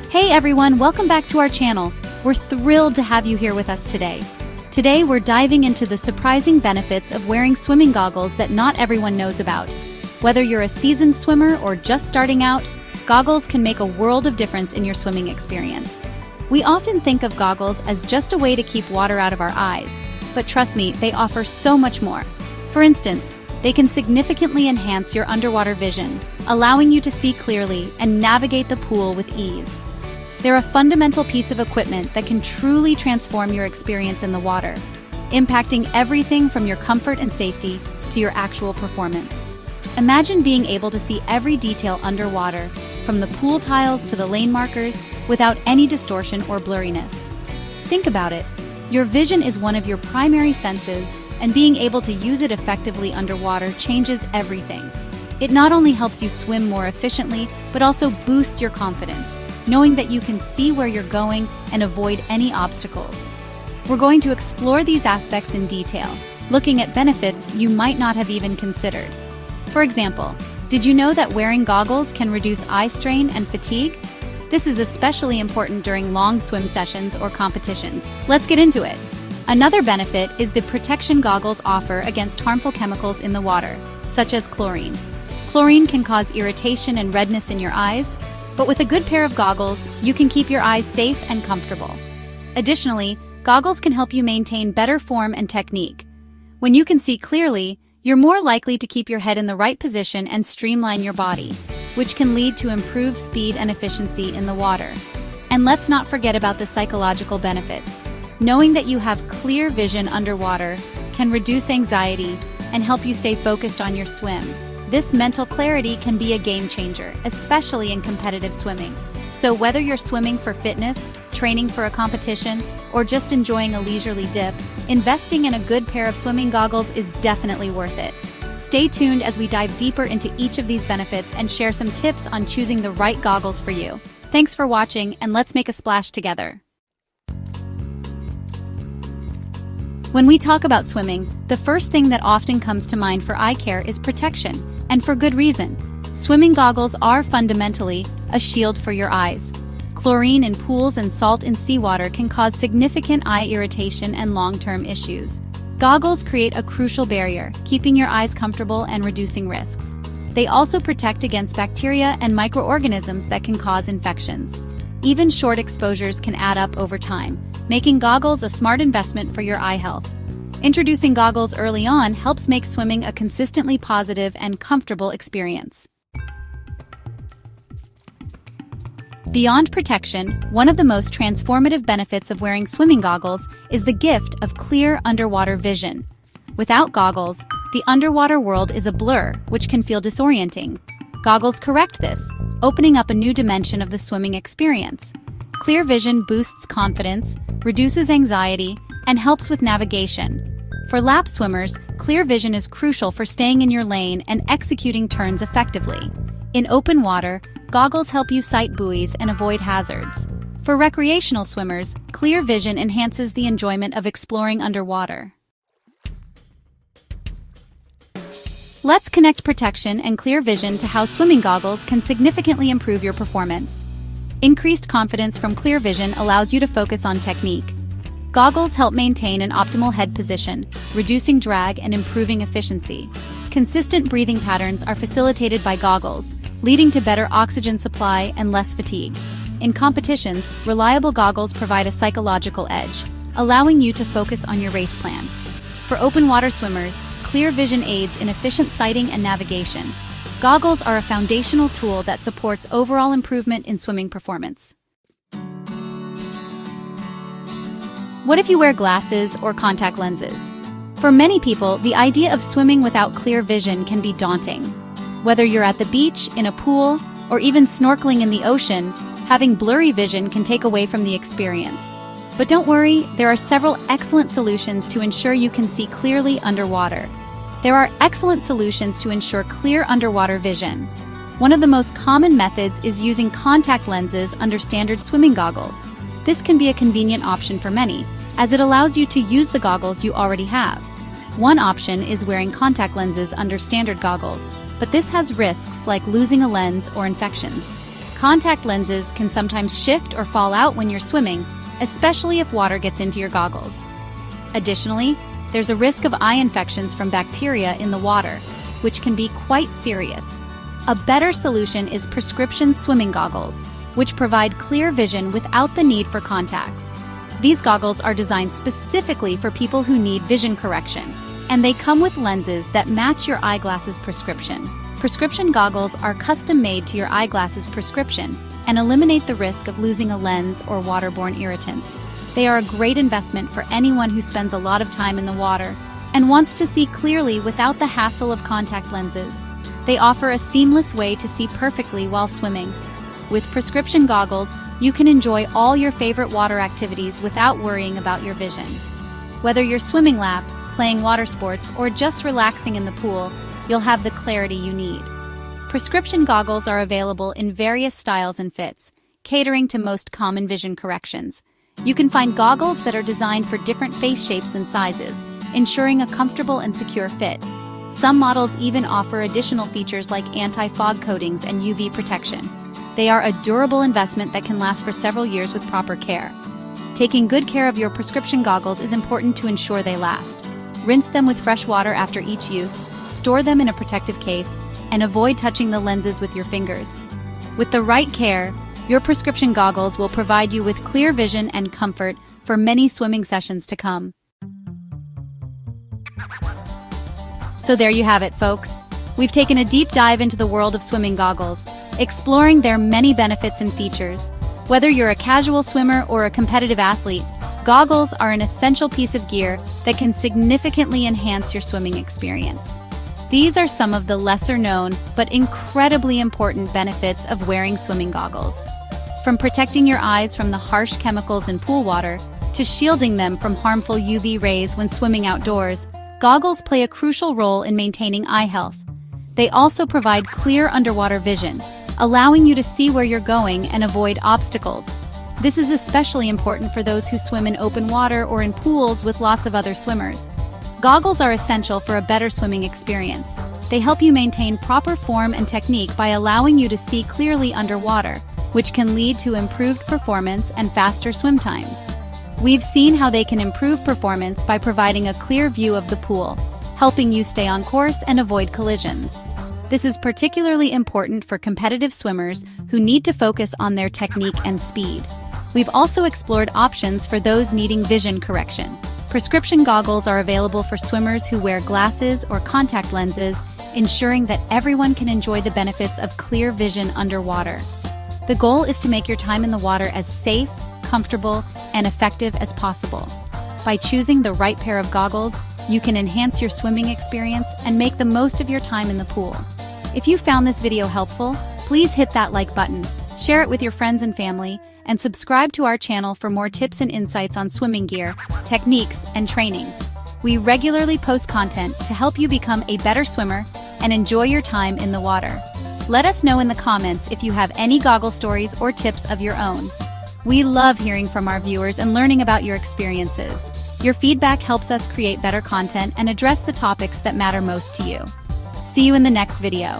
Hey everyone, welcome back to our channel. We're thrilled to have you here with us today. Today we're diving into the surprising benefits of wearing swimming goggles that not everyone knows about. Whether you're a seasoned swimmer or just starting out, goggles can make a world of difference in your swimming experience. We often think of goggles as just a way to keep water out of our eyes, but trust me, they offer so much more. For instance, they can significantly enhance your underwater vision, allowing you to see clearly and navigate the pool with ease. They're a fundamental piece of equipment that can truly transform your experience in the water, impacting everything from your comfort and safety to your actual performance. Imagine being able to see every detail underwater, from the pool tiles to the lane markers, without any distortion or blurriness. Think about it. Your vision is one of your primary senses, and being able to use it effectively underwater changes everything. It not only helps you swim more efficiently, but also boosts your confidence, knowing that you can see where you're going and avoid any obstacles. We're going to explore these aspects in detail, looking at benefits you might not have even considered. For example, did you know that wearing goggles can reduce eye strain and fatigue? This is especially important during long swim sessions or competitions. Let's get into it. Another benefit is the protection goggles offer against harmful chemicals in the water, such as chlorine. Chlorine can cause irritation and redness in your eyes, but with a good pair of goggles, you can keep your eyes safe and comfortable. Additionally, goggles can help you maintain better form and technique. When you can see clearly, you're more likely to keep your head in the right position and streamline your body, which can lead to improved speed and efficiency in the water. And let's not forget about the psychological benefits. Knowing that you have clear vision underwater can reduce anxiety and help you stay focused on your swim. This mental clarity can be a game changer, especially in competitive swimming. So whether you're swimming for fitness, training for a competition, or just enjoying a leisurely dip, investing in a good pair of swimming goggles is definitely worth it. Stay tuned as we dive deeper into each of these benefits and share some tips on choosing the right goggles for you. Thanks for watching, and let's make a splash together. When we talk about swimming, the first thing that often comes to mind for eye care is protection, and for good reason. Swimming goggles are fundamentally a shield for your eyes. Chlorine in pools and salt in seawater can cause significant eye irritation and long-term issues. Goggles create a crucial barrier, keeping your eyes comfortable and reducing risks. They also protect against bacteria and microorganisms that can cause infections. Even short exposures can add up over time, making goggles a smart investment for your eye health. Introducing goggles early on helps make swimming a consistently positive and comfortable experience. Beyond protection, one of the most transformative benefits of wearing swimming goggles is the gift of clear underwater vision. Without goggles, the underwater world is a blur, which can feel disorienting. Goggles correct this, opening up a new dimension of the swimming experience. Clear vision boosts confidence, reduces anxiety, and helps with navigation. For lap swimmers, clear vision is crucial for staying in your lane and executing turns effectively. In open water, goggles help you sight buoys and avoid hazards. For recreational swimmers, clear vision enhances the enjoyment of exploring underwater. Let's connect protection and clear vision to how swimming goggles can significantly improve your performance. Increased confidence from clear vision allows you to focus on technique. Goggles help maintain an optimal head position, reducing drag and improving efficiency. Consistent breathing patterns are facilitated by goggles, leading to better oxygen supply and less fatigue. In competitions, reliable goggles provide a psychological edge, allowing you to focus on your race plan. For open water swimmers, clear vision aids in efficient sighting and navigation. Goggles are a foundational tool that supports overall improvement in swimming performance. What if you wear glasses or contact lenses? For many people, the idea of swimming without clear vision can be daunting. Whether you're at the beach, in a pool, or even snorkeling in the ocean, having blurry vision can take away from the experience. But don't worry, there are several excellent solutions to ensure you can see clearly underwater. There are excellent solutions to ensure clear underwater vision. One of the most common methods is using contact lenses under standard swimming goggles. This can be a convenient option for many, as it allows you to use the goggles you already have. One option is wearing contact lenses under standard goggles, but this has risks like losing a lens or infections. Contact lenses can sometimes shift or fall out when you're swimming, especially if water gets into your goggles. Additionally, there's a risk of eye infections from bacteria in the water, which can be quite serious. A better solution is prescription swimming goggles, which provide clear vision without the need for contacts. These goggles are designed specifically for people who need vision correction, and they come with lenses that match your eyeglasses prescription. Prescription goggles are custom-made to your eyeglasses prescription and eliminate the risk of losing a lens or waterborne irritants. They are a great investment for anyone who spends a lot of time in the water and wants to see clearly without the hassle of contact lenses. They offer a seamless way to see perfectly while swimming. With prescription goggles, you can enjoy all your favorite water activities without worrying about your vision. Whether you're swimming laps, playing water sports, or just relaxing in the pool, you'll have the clarity you need. Prescription goggles are available in various styles and fits, catering to most common vision corrections. You can find goggles that are designed for different face shapes and sizes, ensuring a comfortable and secure fit. Some models even offer additional features like anti-fog coatings and UV protection. They are a durable investment that can last for several years with proper care. Taking good care of your prescription goggles is important to ensure they last. Rinse them with fresh water after each use, store them in a protective case, and avoid touching the lenses with your fingers. With the right care, your prescription goggles will provide you with clear vision and comfort for many swimming sessions to come. So there you have it, folks. We've taken a deep dive into the world of swimming goggles, exploring their many benefits and features. Whether you're a casual swimmer or a competitive athlete, goggles are an essential piece of gear that can significantly enhance your swimming experience. These are some of the lesser-known but incredibly important benefits of wearing swimming goggles. From protecting your eyes from the harsh chemicals in pool water to shielding them from harmful UV rays when swimming outdoors, goggles play a crucial role in maintaining eye health. They also provide clear underwater vision, allowing you to see where you're going and avoid obstacles. This is especially important for those who swim in open water or in pools with lots of other swimmers. Goggles are essential for a better swimming experience. They help you maintain proper form and technique by allowing you to see clearly underwater, which can lead to improved performance and faster swim times. We've seen how they can improve performance by providing a clear view of the pool, helping you stay on course and avoid collisions. This is particularly important for competitive swimmers who need to focus on their technique and speed. We've also explored options for those needing vision correction. Prescription goggles are available for swimmers who wear glasses or contact lenses, ensuring that everyone can enjoy the benefits of clear vision underwater. The goal is to make your time in the water as safe, comfortable, and effective as possible. By choosing the right pair of goggles, you can enhance your swimming experience and make the most of your time in the pool. If you found this video helpful, please hit that like button, share it with your friends and family, and subscribe to our channel for more tips and insights on swimming gear, techniques, and training. We regularly post content to help you become a better swimmer and enjoy your time in the water. Let us know in the comments if you have any goggle stories or tips of your own. We love hearing from our viewers and learning about your experiences. Your feedback helps us create better content and address the topics that matter most to you. See you in the next video.